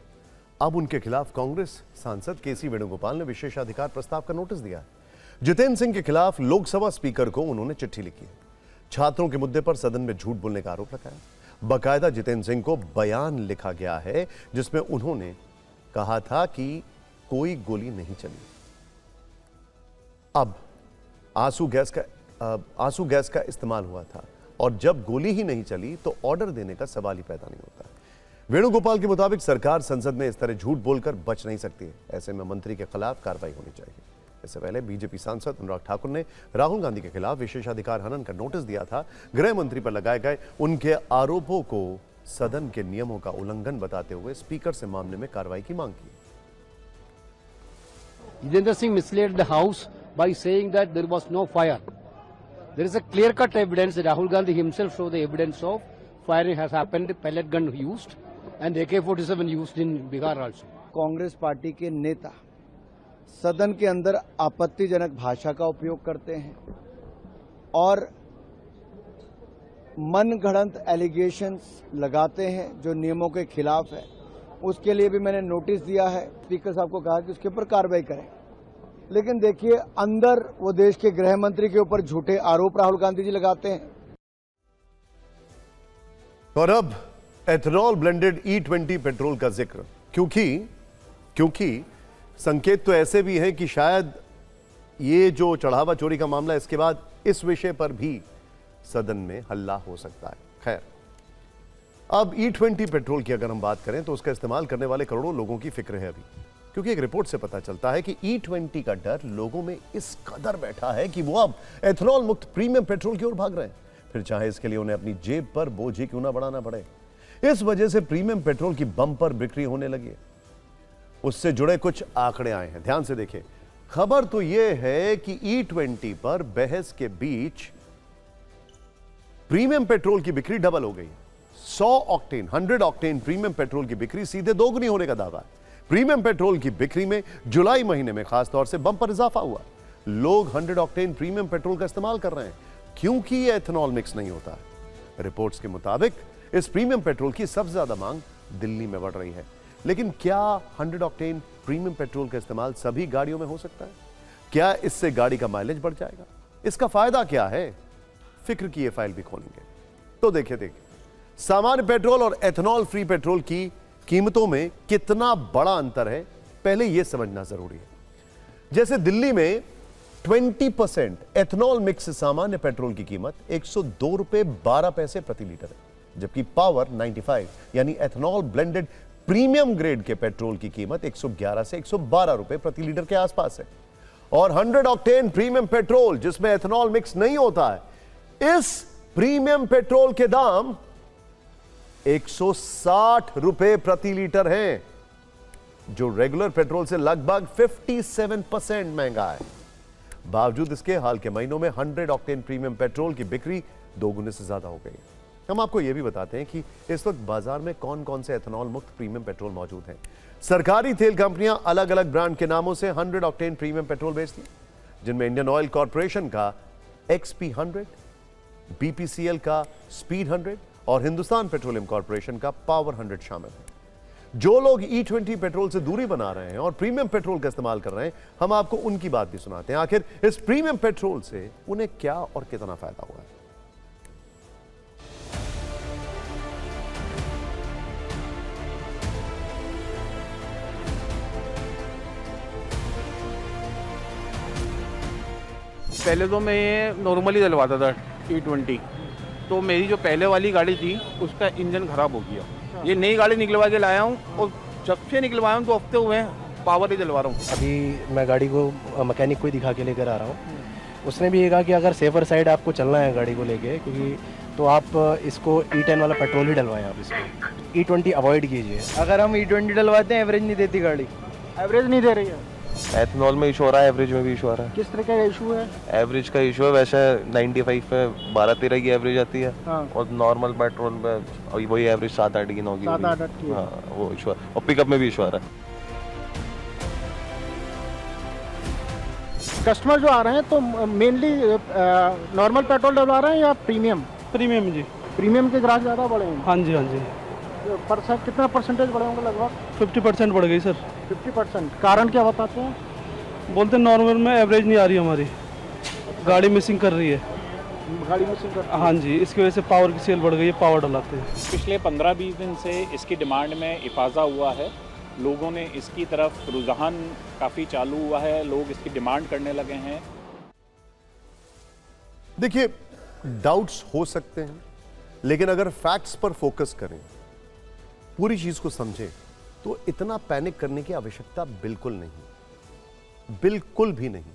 Speaker 1: अब उनके खिलाफ कांग्रेस सांसद केसी वेणुगोपाल ने विशेषाधिकार प्रस्ताव का नोटिस दिया है। जितेंद्र सिंह के खिलाफ लोकसभा स्पीकर को उन्होंने चिट्ठी लिखी है। छात्रों के मुद्दे पर सदन में झूठ बोलने का आरोप लगाया। बाकायदा जितेंद्र सिंह को बयान लिखा गया है जिसमें उन्होंने कहा था कि कोई गोली नहीं चली। अब आंसू गैस का इस्तेमाल हुआ था और जब गोली ही नहीं चली तो ऑर्डर देने का सवाल ही पैदा नहीं होता। वेणुगोपाल के मुताबिक सरकार संसद में इस तरह झूठ बोलकर बच नहीं सकती है। ऐसे में मंत्री के खिलाफ कार्रवाई होनी चाहिए। इससे पहले बीजेपी सांसद अनुराग ठाकुर ने राहुल गांधी के खिलाफ विशेषाधिकार हनन का नोटिस दिया था। गृह मंत्री पर लगाए गए उनके आरोपों को सदन के नियमों का उल्लंघन बताते हुए स्पीकर से मामले में कार्रवाई की मांग की।
Speaker 20: Jitendra Singh misled the House by saying that there was no fire. There is a clear-cut evidence that Rahul Gandhi himself showed the evidence of firing has happened, pellet gun used, and AK-47 used in Bihar also.
Speaker 21: Congress party के नेता सदन के अंदर आपत्तिजनक भाषा का उपयोग करते हैं और मनगढ़ंत एलिगेशंस लगाते हैं जो नियमों के खिलाफ है। उसके लिए भी मैंने नोटिस दिया है। स्पीकर साहब को कहा कि उसके ऊपर कार्रवाई करें। लेकिन देखिए, अंदर वो देश के गृह मंत्री के ऊपर झूठे आरोप राहुल गांधी जी लगाते हैं।
Speaker 1: और अब एथेनॉल ब्लेंडेड E20 पेट्रोल का जिक्र, क्योंकि संकेत तो ऐसे भी हैं कि शायद ये जो चढ़ावा चोरी का मामला है, इसके बाद इस विषय पर भी सदन में हल्ला हो सकता है। खैर, अब E20 पेट्रोल की अगर हम बात करें तो उसका इस्तेमाल करने वाले करोड़ों लोगों की फिक्र है अभी, क्योंकि एक रिपोर्ट से पता चलता है कि E20 का डर लोगों में इस कदर बैठा है कि वो अब एथेनॉल मुक्त प्रीमियम पेट्रोल की ओर भाग रहे हैं, फिर चाहे इसके लिए उन्हें अपनी जेब पर बोझ ही क्यों ना बढ़ाना पड़े। इस वजह से प्रीमियम पेट्रोल की बम्पर बिक्री होने लगी है। उससे जुड़े कुछ आंकड़े आए हैं, ध्यान से देखिए। खबर तो यह है कि E20 पर बहस के बीच प्रीमियम पेट्रोल की बिक्री डबल हो गई। 100 ऑक्टेन प्रीमियम पेट्रोल की बिक्री सीधे दोगुनी होने का दावा है। प्रीमियम पेट्रोल की बिक्री में जुलाई महीने में खासतौर से बम्पर इजाफा हुआ। लोग 100 ऑक्टेन प्रीमियम पेट्रोल का इस्तेमाल कर रहे हैं क्योंकि यह एथेनॉल मिक्स नहीं होता है। रिपोर्ट्स के मुताबिक इस प्रीमियम पेट्रोल की सबसे ज्यादा मांग दिल्ली में बढ़ रही है। लेकिन क्या 100 ऑक्टेन प्रीमियम पेट्रोल का इस्तेमाल सभी गाड़ियों में हो सकता है? क्या इससे गाड़ी का माइलेज बढ़ जाएगा? इसका फायदा क्या है? फिक्र की ये फाइल भी खोलेंगे तो देखिए सामान्य पेट्रोल और एथेनॉल फ्री पेट्रोल की कीमतों में कितना बड़ा अंतर है, पहले यह समझना जरूरी है। जैसे दिल्ली में 20% एथेनॉल मिक्स सामान्य पेट्रोल की कीमत 102 रुपए 12 पैसे प्रति लीटर है, जबकि पावर 95 यानी एथेनॉल ब्लेंडेड प्रीमियम ग्रेड के पेट्रोल की कीमत 111 से 112 रुपए प्रति लीटर के आसपास है। और 100 ऑक्टेन प्रीमियम पेट्रोल जिसमें एथेनॉल मिक्स नहीं होता है, इस प्रीमियम पेट्रोल के दाम 160 रुपए प्रति लीटर हैं, जो रेगुलर पेट्रोल से लगभग 57% महंगा है। बावजूद इसके हाल के महीनों में 100 ऑक्टेन प्रीमियम पेट्रोल की बिक्री दोगुने से ज्यादा हो गई। हम आपको यह भी बताते हैं कि इस वक्त बाजार में कौन कौन से एथेनॉल मुक्त प्रीमियम पेट्रोल मौजूद हैं। सरकारी तेल कंपनियां अलग अलग ब्रांड के नामों से 100 ऑक्टेन प्रीमियम पेट्रोल बेचती हैं, जिनमें इंडियन ऑयल कॉर्पोरेशन का XP 100, BPCL का स्पीड 100 और हिंदुस्तान पेट्रोलियम कॉर्पोरेशन का पावर 100 शामिल है। जो लोग E20 पेट्रोल से दूरी बना रहे हैं और प्रीमियम पेट्रोल का इस्तेमाल कर रहे हैं, हम आपको उनकी बात भी सुनाते हैं। आखिर इस प्रीमियम पेट्रोल से उन्हें क्या और कितना फायदा हुआ है।
Speaker 2: पहले तो मैं ये नॉर्मली डलवाता था E20, तो मेरी जो पहले वाली गाड़ी थी उसका इंजन खराब हो गया। ये नई गाड़ी निकलवा के लाया हूँ और जब से निकलवाया हूँ 2 हफ्ते हुए हैं, पावर ही डलवा रहा हूँ।
Speaker 22: अभी मैं गाड़ी को मैकेनिक को ही दिखा के लेकर आ रहा हूँ। उसने भी ये कहा कि अगर सेफर साइड आपको चलना है गाड़ी को लेके, क्योंकि तो आप इसको E10 वाला पेट्रोल ही डलवाएं, आप इसको E20 अवॉइड कीजिए।
Speaker 21: अगर हम E20 डलवाते हैं एवरेज नहीं देती गाड़ी,
Speaker 22: एवरेज नहीं दे रही है।
Speaker 2: एथेनॉल में इशू हो रहा है, एवरेज में भी इशू आ रहा है।
Speaker 22: किस तरह का इशू है?
Speaker 2: एवरेज का इशू है, वैसे 95 पे 12-13 की एवरेज आती है।
Speaker 22: हाँ।
Speaker 2: और नॉर्मल पेट्रोल में वही एवरेज 7-8 की 9 की।
Speaker 22: 7-8 की।
Speaker 2: हाँ, वो इशू है और पिकअप में भी इशू आ रहा है।
Speaker 22: कस्टमर जो आ रहे हैं तो मेनली नॉर्मल पेट्रोल डलवा रहे हैं या प्रीमियम?
Speaker 2: प्रीमियम जी।
Speaker 22: प्रीमियम के ग्राहक ज़्यादा बढ़े हैं?
Speaker 2: हाँ जी, हाँ जी।
Speaker 22: कितना परसेंटेज बढ़े होंगे लगभग?
Speaker 2: 50% बढ़ गई सर।
Speaker 22: 50%। कारण क्या बताते हैं?
Speaker 2: बोलते हैं नॉर्मल में एवरेज नहीं आ रही हमारी, गाड़ी मिसिंग कर रही है।
Speaker 22: गाड़ी मिसिंग कर?
Speaker 2: हाँ जी, इसकी वजह से पावर की सेल बढ़ गई है, पावर डलाते हैं।
Speaker 23: पिछले 15-20 दिन से इसकी डिमांड में इफाजा हुआ है। लोगों ने इसकी तरफ रुझान काफ़ी चालू हुआ है, लोग इसकी डिमांड करने लगे हैं।
Speaker 1: देखिए, डाउट्स हो सकते हैं, लेकिन अगर फैक्ट्स पर फोकस करें, पूरी चीज को समझें, तो इतना पैनिक करने की आवश्यकता बिल्कुल नहीं, बिल्कुल भी नहीं।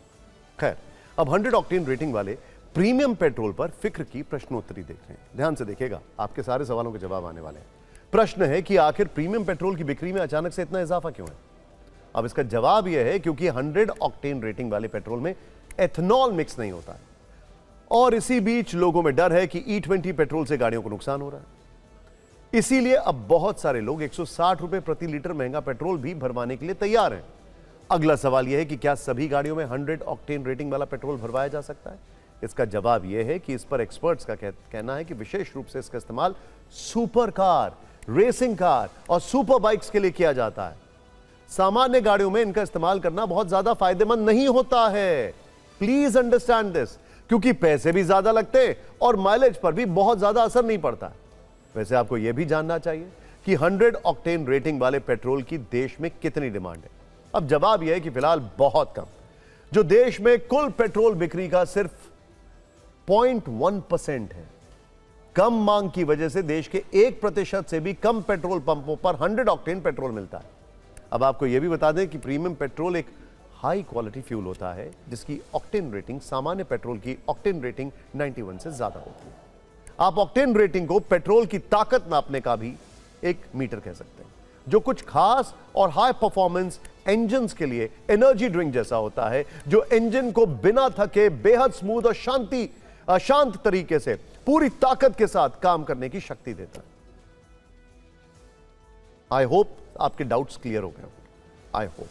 Speaker 1: खैर, अब 100 ऑक्टेन रेटिंग वाले प्रीमियम पेट्रोल पर फिक्र की प्रश्नोत्तरी देख रहे हैं। ध्यान से देखिएगा, आपके सारे सवालों के जवाब आने वाले हैं। प्रश्न है कि आखिर प्रीमियम पेट्रोल की बिक्री में अचानक से इतना इजाफा क्यों है? अब इसका जवाब यह है क्योंकि 100 ऑक्टेन रेटिंग वाले पेट्रोल में एथेनॉल मिक्स नहीं होता है, और इसी बीच लोगों में डर है कि E20 पेट्रोल से गाड़ियों को नुकसान हो रहा है। इसीलिए अब बहुत सारे लोग 160 रुपए प्रति लीटर महंगा पेट्रोल भी भरवाने के लिए तैयार हैं। अगला सवाल यह है कि क्या सभी गाड़ियों में 100 ऑक्टेन रेटिंग वाला पेट्रोल भरवाया जा सकता है? इसका जवाब यह है कि इस पर एक्सपर्ट्स का कहना है कि विशेष रूप से इसका इस्तेमाल सुपर कार, रेसिंग कार और सुपर बाइक्स के लिए किया जाता है। सामान्य गाड़ियों में इनका इस्तेमाल करना बहुत ज्यादा फायदेमंद नहीं होता है। प्लीज अंडरस्टैंड दिस, क्योंकि पैसे भी ज्यादा लगते हैं और माइलेज पर भी बहुत ज्यादा असर नहीं पड़ता। वैसे आपको यह भी जानना चाहिए कि 100 ऑक्टेन रेटिंग वाले पेट्रोल की देश में कितनी डिमांड है। अब जवाब यह है कि फिलहाल बहुत कम, जो देश में कुल पेट्रोल बिक्री का सिर्फ 0.1% है। कम मांग की वजह से देश के 1% से भी कम पेट्रोल पंपों पर 100 ऑक्टेन पेट्रोल मिलता है। अब आपको यह भी बता दें कि प्रीमियम पेट्रोल एक हाई क्वालिटी फ्यूल होता है, जिसकी ऑक्टेन रेटिंग सामान्य पेट्रोल की ऑक्टेन रेटिंग 91 से ज्यादा होती है। आप ऑक्टेन रेटिंग को पेट्रोल की ताकत नापने का भी एक मीटर कह सकते हैं, जो कुछ खास और हाई परफॉर्मेंस इंजन्स के लिए एनर्जी ड्रिंक जैसा होता है, जो इंजन को बिना थके बेहद स्मूथ और शांत तरीके से पूरी ताकत के साथ काम करने की शक्ति देता है। आई होप आपके डाउट्स क्लियर हो गए। I hope.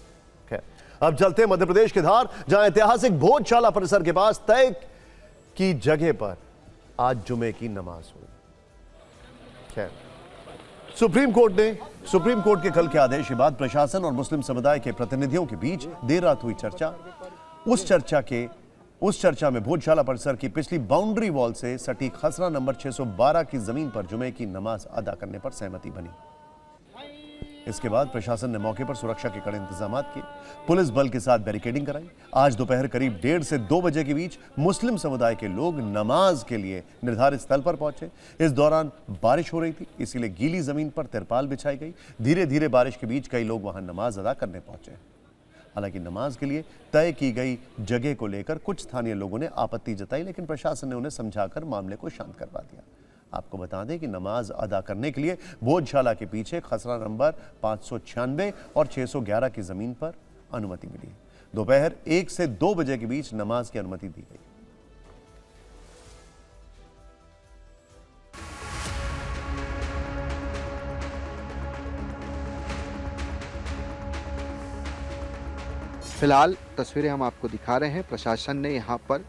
Speaker 1: खैर, अब चलते हैं मध्य प्रदेश के धार, जहां ऐतिहासिक भोजशाला परिसर के पास तय की जगह पर आज जुमे की नमाज हुई। खैर, सुप्रीम कोर्ट के कल के आदेश के बाद प्रशासन और मुस्लिम समुदाय के प्रतिनिधियों के बीच देर रात हुई चर्चा। उस चर्चा में भोजशाला परिसर की पिछली बाउंड्री वॉल से सटी खसरा नंबर 612 की जमीन पर जुमे की नमाज अदा करने पर सहमति बनी। इसके बाद प्रशासन ने मौके पर सुरक्षा के कड़े इंतजाम किए, पुलिस बल के साथ बैरिकेडिंग कराई। आज दोपहर करीब 1:30 से 2 बजे के बीच मुस्लिम समुदाय के लोग नमाज के लिए निर्धारित स्थल पर पहुंचे। इस दौरान बारिश हो रही थी, इसीलिए गीली जमीन पर तिरपाल बिछाई गई। धीरे धीरे बारिश के बीच कई लोग वहां नमाज अदा करने पहुंचे। हालांकि नमाज के लिए तय की गई जगह को लेकर कुछ स्थानीय लोगों ने आपत्ति जताई, लेकिन प्रशासन ने उन्हें समझाकर मामले को शांत करवा दिया। आपको बता दें कि नमाज अदा करने के लिए भोजशाला के पीछे खसरा नंबर 596 और 611 की जमीन पर अनुमति मिली। दोपहर 1 से 2 बजे के बीच नमाज की अनुमति दी गई।
Speaker 4: फिलहाल तस्वीरें हम आपको दिखा रहे हैं। प्रशासन ने यहाँ पर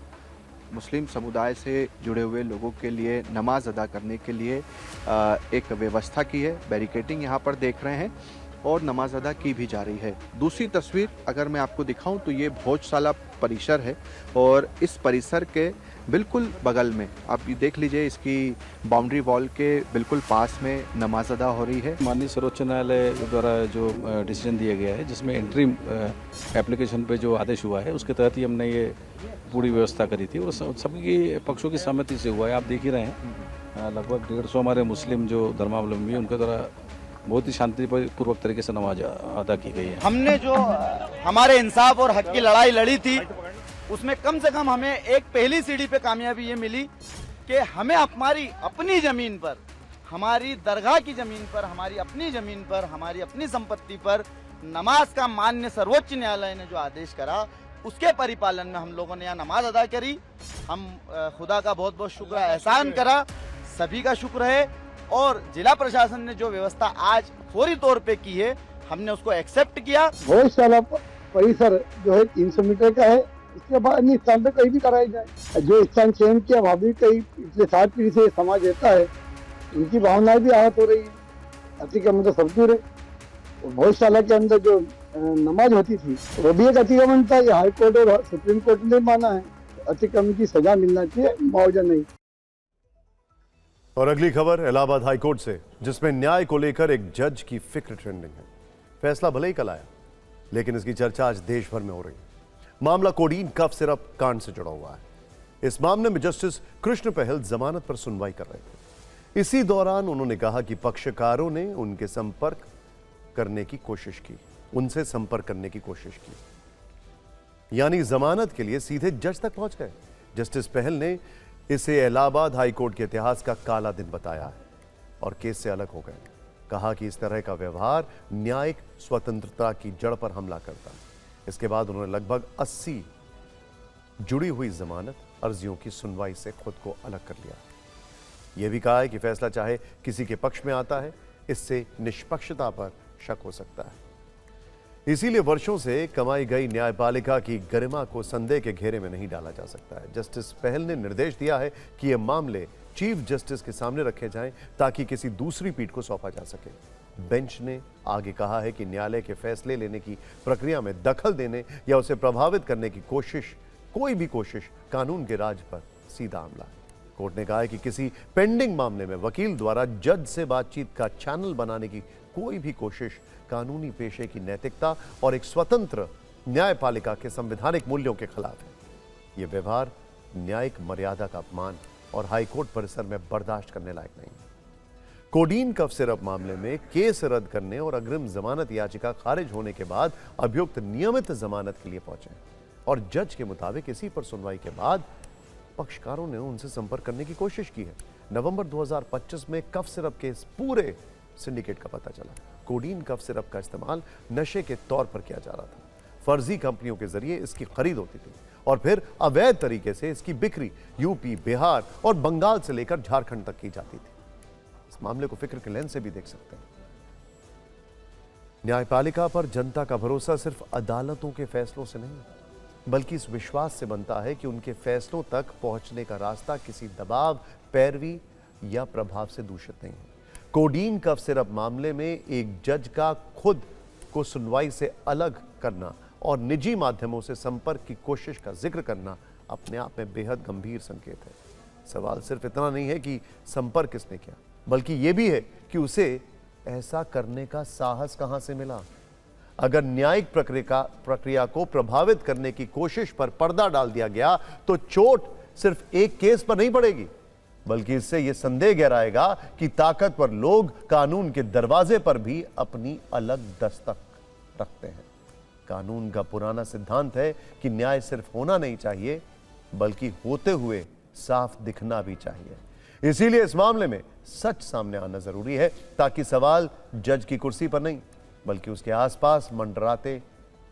Speaker 4: मुस्लिम समुदाय से जुड़े हुए लोगों के लिए नमाज अदा करने के लिए एक व्यवस्था की है। बैरिकेडिंग यहाँ पर देख रहे हैं और नमाज अदा की भी जा रही है। दूसरी तस्वीर अगर मैं आपको दिखाऊं तो ये भोजशाला परिसर है और इस परिसर के बिल्कुल बगल में आप ये देख लीजिए, इसकी बाउंड्री वॉल के बिल्कुल पास में नमाज अदा हो रही है।
Speaker 7: माननीय सर्वोच्च न्यायालय द्वारा जो डिसीजन दिया गया है, जिसमें इंटरिम एप्लीकेशन पे जो आदेश हुआ है, उसके तहत ही हमने ये पूरी व्यवस्था करी थी और सभी पक्षों की सहमति से हुआ है। आप देख ही रहे हैं, लगभग 150 हमारे मुस्लिम जो धर्मावलंबी हैं उनके द्वारा बहुत ही शांतिपूर्वक तरीके से नमाज अदा की गई है।
Speaker 8: हमने जो हमारे इंसाफ और हक की लड़ाई लड़ी थी, उसमें कम से कम हमें एक पहली सीढ़ी पे कामयाबी ये मिली कि हमें हमारी अपनी जमीन पर, हमारी दरगाह की जमीन पर, हमारी अपनी जमीन पर, हमारी अपनी संपत्ति पर नमाज का मान्य सर्वोच्च न्यायालय ने जो आदेश करा, उसके परिपालन में हम लोगों ने यहाँ नमाज अदा करी। हम खुदा का बहुत बहुत शुक्र एहसान करा, सभी का शुक्र है। और जिला प्रशासन ने जो व्यवस्था आज फौरी तौर पे की है, हमने उसको एक्सेप्ट किया।
Speaker 21: भोजशाला परिसर जो है 300 मीटर का है, इसके बाद अन्य स्थान पे कहीं भी कराया जाए। जो स्थान चयन किया, वहाँ भी कई पिछले 7 पीढ़ी से समाज रहता है, उनकी भावनाएं भी आहत हो रही है। अतिक्रमण तो सब दूर है। भोजशाला के अंदर जो नमाज होती थी वो भी एक अतिक्रमण था। ये हाईकोर्ट और सुप्रीम कोर्ट ने माना है, अतिक्रमण की सजा मिलना चाहिए, मुआवजा नहीं।
Speaker 1: और अगली खबर इलाहाबाद हाईकोर्ट से, जिसमें न्याय को लेकर एक जज की फिक्र ट्रेंडिंग है। फैसला भले ही कल आया, लेकिन इसकी चर्चा आज देश भर में हो रही है। मामला कोडीन कफ सिरप कांड से जुड़ा हुआ है। इस मामले में जस्टिस कृष्ण पहल जमानत पर सुनवाई कर रहे थे। इसी दौरान उन्होंने कहा कि पक्षकारों ने उनसे संपर्क करने की कोशिश की, यानी जमानत के लिए सीधे जज तक पहुंच गए। जस्टिस पहल ने इसे इलाहाबाद हाईकोर्ट के इतिहास का काला दिन बताया है और केस से अलग हो गए। कहा कि इस तरह का व्यवहार न्यायिक स्वतंत्रता की जड़ पर हमला करता है। इसके बाद उन्होंने लगभग 80 जुड़ी हुई जमानत अर्जियों की सुनवाई से खुद को अलग कर लिया। यह भी कहा है कि फैसला चाहे किसी के पक्ष में आता है, इससे निष्पक्षता पर शक हो सकता है। इसीलिए वर्षों से कमाई गई न्यायपालिका की गरिमा को संदेह के घेरे में नहीं डाला जा सकता है। जस्टिस पहल ने निर्देश दिया है कि ये मामले चीफ जस्टिस के सामने रखे जाएं, ताकि किसी दूसरी पीठ को सौंपा जा सके। बेंच ने आगे कहा है कि न्यायालय के फैसले लेने की प्रक्रिया में दखल देने या उसे प्रभावित करने की कोई भी कोशिश कानून के राज पर सीधा हमला है। कोर्ट ने कहा है कि किसी पेंडिंग मामले में वकील द्वारा जज से बातचीत का चैनल बनाने की कोई भी कोशिश कानूनी पेशे की नैतिकता और एक स्वतंत्र न्यायपालिका के संवैधानिक मूल्यों के खिलाफ है। यह व्यवहार न्यायिक मर्यादा का अपमान और हाईकोर्ट परिसर में बर्दाश्त करने लायक नहीं है। कोडीन कफ सिरप मामले में केस रद्द करने और अग्रिम जमानत याचिका खारिज होने के बाद अभियुक्त नियमित जमानत के लिए पहुंचे और जज के मुताबिक इसी पर सुनवाई के बाद पक्षकारों ने उनसे संपर्क करने की कोशिश की है। नवंबर 2025 में कफ सिरप के इस पूरे सिंडिकेट का पता चला। कोडीन कफ सिरप का इस्तेमाल नशे के तौर पर किया जा रहा था। फर्जी कंपनियों के जरिए इसकी खरीद होती थी और फिर अवैध तरीके से इसकी बिक्री यूपी, बिहार और बंगाल से लेकर झारखंड तक की जाती थी। इस मामले को फिक्र के लेंस से भी देख सकते हैं। न्यायपालिका पर जनता का भरोसा सिर्फ अदालतों के फैसलों से नहीं, बल्कि इस विश्वास से बनता है कि उनके फैसलों तक पहुंचने का रास्ता किसी दबाव, पैरवी या प्रभाव से दूषित नहीं है। कोडीन कफ सिरप मामले में एक जज का खुद को सुनवाई से अलग करना और निजी माध्यमों से संपर्क की कोशिश का जिक्र करना अपने आप में बेहद गंभीर संकेत है। सवाल सिर्फ इतना नहीं है कि संपर्क किसने किया, बल्कि यह भी है कि उसे ऐसा करने का साहस कहां से मिला। अगर न्यायिक प्रक्रिया को प्रभावित करने की कोशिश पर पर्दा डाल दिया गया तो चोट सिर्फ एक केस पर नहीं पड़ेगी, बल्कि इससे यह संदेह गहराएगा कि ताकतवर लोग कानून के दरवाजे पर भी अपनी अलग दस्तक रखते हैं। कानून का पुराना सिद्धांत है कि न्याय सिर्फ होना नहीं चाहिए, बल्कि होते हुए साफ दिखना भी चाहिए। इसीलिए इस मामले में सच सामने आना जरूरी है, ताकि सवाल जज की कुर्सी पर नहीं, बल्कि उसके आसपास मंडराते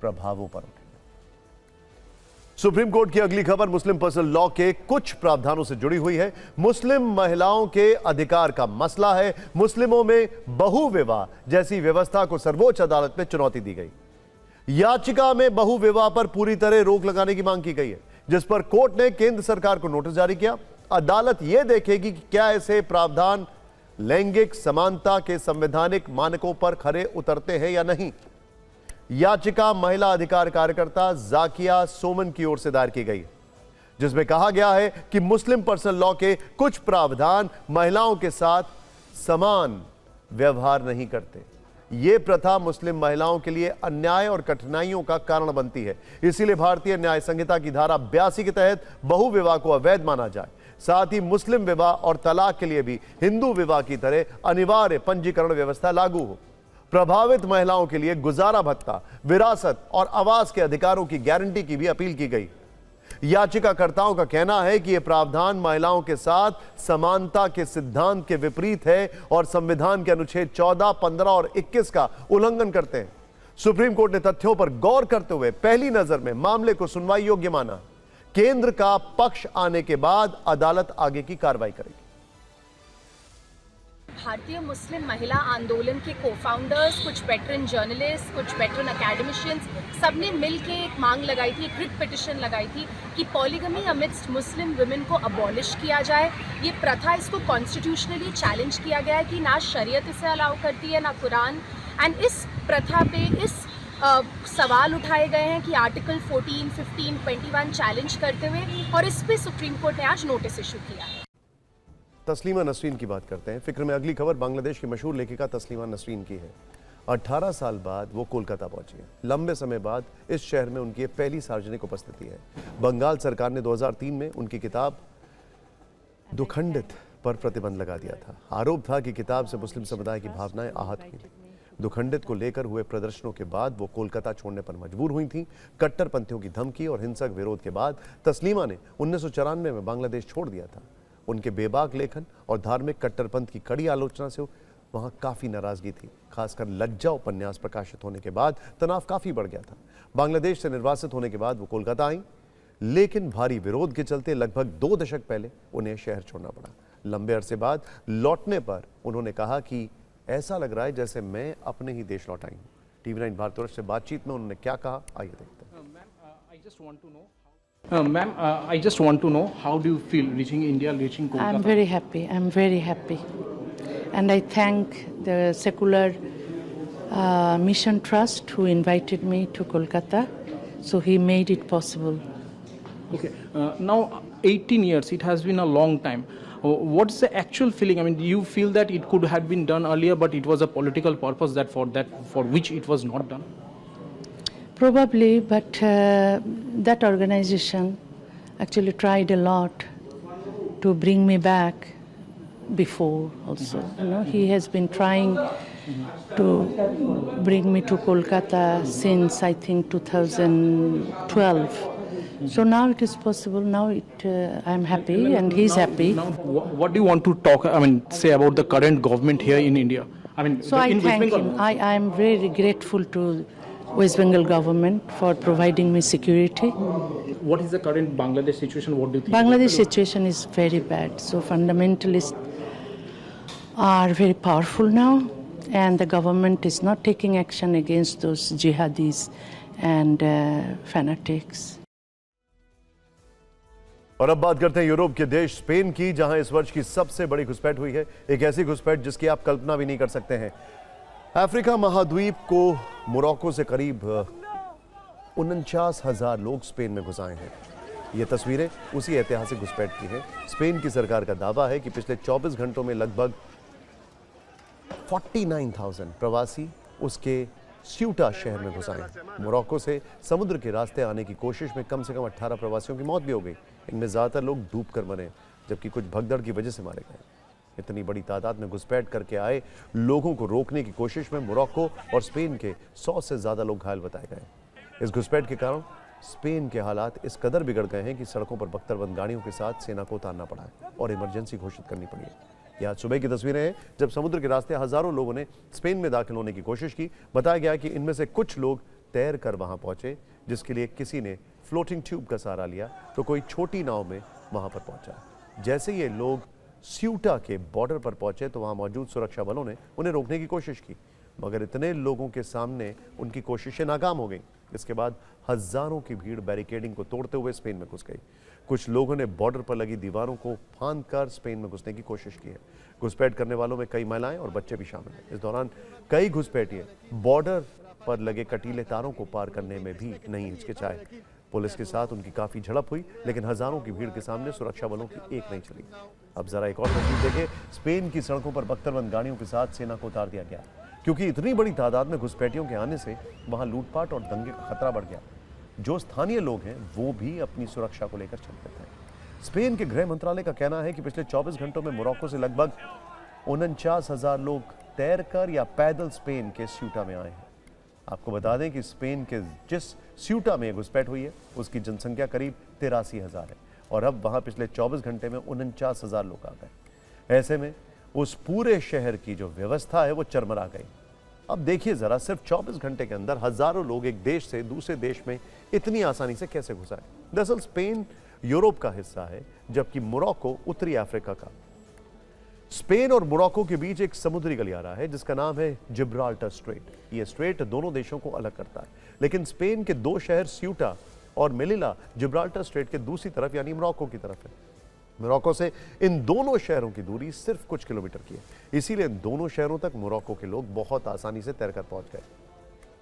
Speaker 1: प्रभावों पर उठे। सुप्रीम कोर्ट की अगली खबर मुस्लिम पर्सनल लॉ के कुछ प्रावधानों से जुड़ी हुई है। मुस्लिम महिलाओं के अधिकार का मसला है। मुस्लिमों में बहु विवाह जैसी व्यवस्था को सर्वोच्च अदालत में चुनौती दी गई। याचिका में बहु विवाह पर पूरी तरह रोक लगाने की मांग की गई है, जिस पर कोर्ट ने केंद्र सरकार को नोटिस जारी किया। अदालत यह देखेगी कि क्या ऐसे प्रावधान लैंगिक समानता के संवैधानिक मानकों पर खरे उतरते हैं या नहीं। याचिका महिला अधिकार कार्यकर्ता जाकिया सोमन की ओर से दायर की गई, जिसमें कहा गया है कि मुस्लिम पर्सनल लॉ के कुछ प्रावधान महिलाओं के साथ समान व्यवहार नहीं करते। यह प्रथा मुस्लिम महिलाओं के लिए अन्याय और कठिनाइयों का कारण बनती है। इसीलिए भारतीय न्याय संहिता की धारा 82 के तहत बहु विवाह को अवैध माना जाए। साथ ही मुस्लिम विवाह और तलाक के लिए भी हिंदू विवाह की तरह अनिवार्य पंजीकरण व्यवस्था लागू हो। प्रभावित महिलाओं के लिए गुजारा भत्ता, विरासत और आवास के अधिकारों की गारंटी की भी अपील की गई। याचिकाकर्ताओं का कहना है कि यह प्रावधान महिलाओं के साथ समानता के सिद्धांत के विपरीत है और संविधान के अनुच्छेद 14, 15 और 21 का उल्लंघन करते हैं। सुप्रीम कोर्ट ने तथ्यों पर गौर करते हुए पहली नजर में मामले को सुनवाई योग्य माना। केंद्र का पक्ष आने के बाद अदालत आगे की कार्रवाई करेगी।
Speaker 5: भारतीय मुस्लिम महिला आंदोलन के को-फाउंडर्स, कुछ वेटरन जर्नलिस्ट, कुछ वेटरन एकेडमिशियंस, सबने मिलकर एक मांग लगाई थी, एक रिट पिटिशन लगाई थी कि पॉलीगमी अमिडस्ट मुस्लिम वुमेन को अबॉलिश किया जाए। ये प्रथा, इसको कॉन्स्टिट्यूशनली चैलेंज किया गया है कि ना शरीयत इसे अलाउ करती है ना कुरान। एंड इस प्रथा पे इस सवाल उठाए गए हैं कि आर्टिकल 14, 15, 21 चैलेंज करते हुए, और इस पे सुप्रीम कोर्ट ने आज नोटिस इशू किया है।
Speaker 1: तस्लीमा नसरीन की बात करते हैं। फिक्र में अगली खबर बांग्लादेश की मशहूर लेखिका तस्लीमा नसरीन की है। 18 साल बाद वो कोलकाता पहुंची है। लंबे समय बाद इस शहर में उनकी पहली सार्वजनिक उपस्थिति है। बंगाल सरकार ने 2003 में उनकी किताब दुखंडित पर प्रतिबंध लगा दिया था। आरोप था कि किताब से मुस्लिम समुदाय की भावनाएं आहत हुई थी। दुखंडित को लेकर हुए प्रदर्शनों के बाद वो कोलकाता छोड़ने पर मजबूर हुई थी। कट्टरपंथियों की धमकी और हिंसक विरोध के बाद तस्लीमा ने 1994 में बांग्लादेश छोड़ दिया था। उनके बेबाक लेखन और धार्मिक कट्टरपंथ की कड़ी आलोचना से वहां काफी नाराजगी थी। खासकर लज्जा उपन्यास प्रकाशित होने के बाद तनाव काफी बढ़ गया था। बांग्लादेश से निर्वासित होने के बाद वो कोलकाता आई, लेकिन भारी विरोध के चलते लगभग 2 दशक पहले उन्हें शहर छोड़ना पड़ा। लंबे अरसे बाद लौटने पर उन्होंने कहा कि ऐसा लग रहा है जैसे मैं अपने ही देश लौट आई हूं। TV9 भारतवर्ष से बातचीत में उन्होंने क्या कहा, आइए देखते हैं।
Speaker 10: Ma'am, I just want to know how do you feel reaching India, reaching Kolkata?
Speaker 11: I'm very happy. I'm very happy, and I thank the Secular Mission Trust who invited me to Kolkata. So he made it possible.
Speaker 10: Okay. Now 18 years. It has been a long time. What's the actual feeling? I mean, do you feel that it could have been done earlier, but it was a political purpose for which it was not done?
Speaker 11: Probably, but that organization actually tried a lot to bring me back before also. You know, he has been trying to bring me to Kolkata since I think 2012. So now it is possible. Now I'm happy and he's happy.
Speaker 10: Now, what do you want to talk? I mean, say about the current government here in India. I mean,
Speaker 11: So I
Speaker 10: in West
Speaker 11: thank
Speaker 10: Bengal.
Speaker 11: him. I am very grateful to West Bengal government for providing me security.
Speaker 10: What is the current Bangladesh situation? What do you think?
Speaker 11: Bangladesh situation is very bad. So fundamentalists are very powerful now, and the government is not taking action against those jihadis and fanatics.
Speaker 1: और अब बात करते हैं Europe के देश Spain की, जहां इस वर्ष की सबसे बड़ी घुसपैठ हुई है। एक ऐसी घुसपैठ जिसकी आप कल्पना भी नहीं कर सकते हैं। अफ्रीका महाद्वीप को मोरक्को से करीब 49,000 लोग स्पेन में घुस आए हैं। ये तस्वीरें उसी ऐतिहासिक घुसपैठ की हैं। स्पेन की सरकार का दावा है कि पिछले 24 घंटों में लगभग 49,000 प्रवासी उसके स्यूटा शहर में घुस आए। मोरक्को से समुद्र के रास्ते आने की कोशिश में कम से कम 18 प्रवासियों की मौत भी हो गई। इनमें ज्यादातर लोग डूबकर मरे, जबकि कुछ भगदड़ की वजह से मारे गए। इतनी बड़ी तादाद में घुसपैठ करके आए लोगों को रोकने की कोशिश में मोरक्को और स्पेन के 100 से ज्यादा लोग घायल बताए गए। इस घुसपैठ के कारण स्पेन के हालात इस कदर बिगड़ गए हैं कि सड़कों पर बख्तरबंद गाड़ियों के साथ सेना को उतारना पड़ा है और इमरजेंसी घोषित करनी पड़ी है। यह आज सुबह की तस्वीरें हैं जब समुद्र के रास्ते हजारों लोगों ने स्पेन में दाखिल होने की कोशिश की। बताया गया कि इनमें से कुछ लोग तैर कर वहां पहुंचे, जिसके लिए किसी ने फ्लोटिंग ट्यूब का सहारा लिया तो कोई छोटी नाव में वहां पर पहुंचा। जैसे ये लोग स्यूटा के बॉर्डर पर पहुंचे तो वहां मौजूद सुरक्षा बलों ने उन्हें रोकने की कोशिश की, मगर इतने लोगों के सामने उनकी कोशिशें नाकाम हो गईं। इसके बाद हजारों की भीड़ बैरिकेडिंग को तोड़ते हुए स्पेन में घुस गई। कुछ लोगों ने बॉर्डर पर लगी दीवारों को फांदकर स्पेन में घुसने की कोशिश की है। घुसपैठ करने वालों में कई महिलाएं और बच्चे भी शामिल हैं। इस दौरान कई घुसपैठिए बॉर्डर पर लगे कटीले तारों को पार करने में भी नहीं हिचकिचाए। पुलिस के साथ उनकी काफी झड़प हुई, लेकिन हजारों की भीड़ के सामने सुरक्षा बलों की एक नहीं चली। अब जरा एक और तस्वीर देखें। स्पेन की सड़कों पर बख्तरबंद गाड़ियों के साथ सेना को उतार दिया गया, क्योंकि इतनी बड़ी तादाद में घुसपैठियों के आने से वहां लूटपाट और दंगे का खतरा बढ़ गया। जो स्थानीय लोग हैं वो भी अपनी सुरक्षा को लेकर चिंतित हैं। स्पेन के गृह मंत्रालय का कहना है कि पिछले 24 घंटों में मोरक्को से लगभग 49,000 लोग तैरकर या पैदल स्पेन के स्यूटा में आए हैं। आपको बता दें कि स्पेन के जिस स्यूटा में घुसपैठ हुई है उसकी जनसंख्या करीब 83,000 है और अब वहां पिछले 24 घंटे में 49,000 लोग आ गए। ऐसे में उस पूरे शहर की जो व्यवस्था है वो चरमरा गई। अब देखिए जरा, सिर्फ 24 घंटे के अंदर हजारों लोग एक देश से दूसरे देश में इतनी आसानी से कैसे घुस आए। दरअसल स्पेन यूरोप का हिस्सा है, जबकि मोरक्को उत्तरी अफ्रीका का। स्पेन और मोरक्को के बीच एक समुद्री गलियारा है जिसका नाम है जिब्राल्टर स्ट्रेट। यह स्ट्रेट दोनों देशों को अलग करता है, लेकिन स्पेन के दो शहर स्यूटा और मेलिला जिब्राल्टर स्ट्रेट के दूसरी तरफ यानी मोरक्को की तरफ है। मोरक्को से इन दोनों शहरों की दूरी सिर्फ कुछ किलोमीटर की है, इसीलिए इन दोनों शहरों तक मोरक्को के लोग बहुत आसानी से तैरकर पहुंच गए।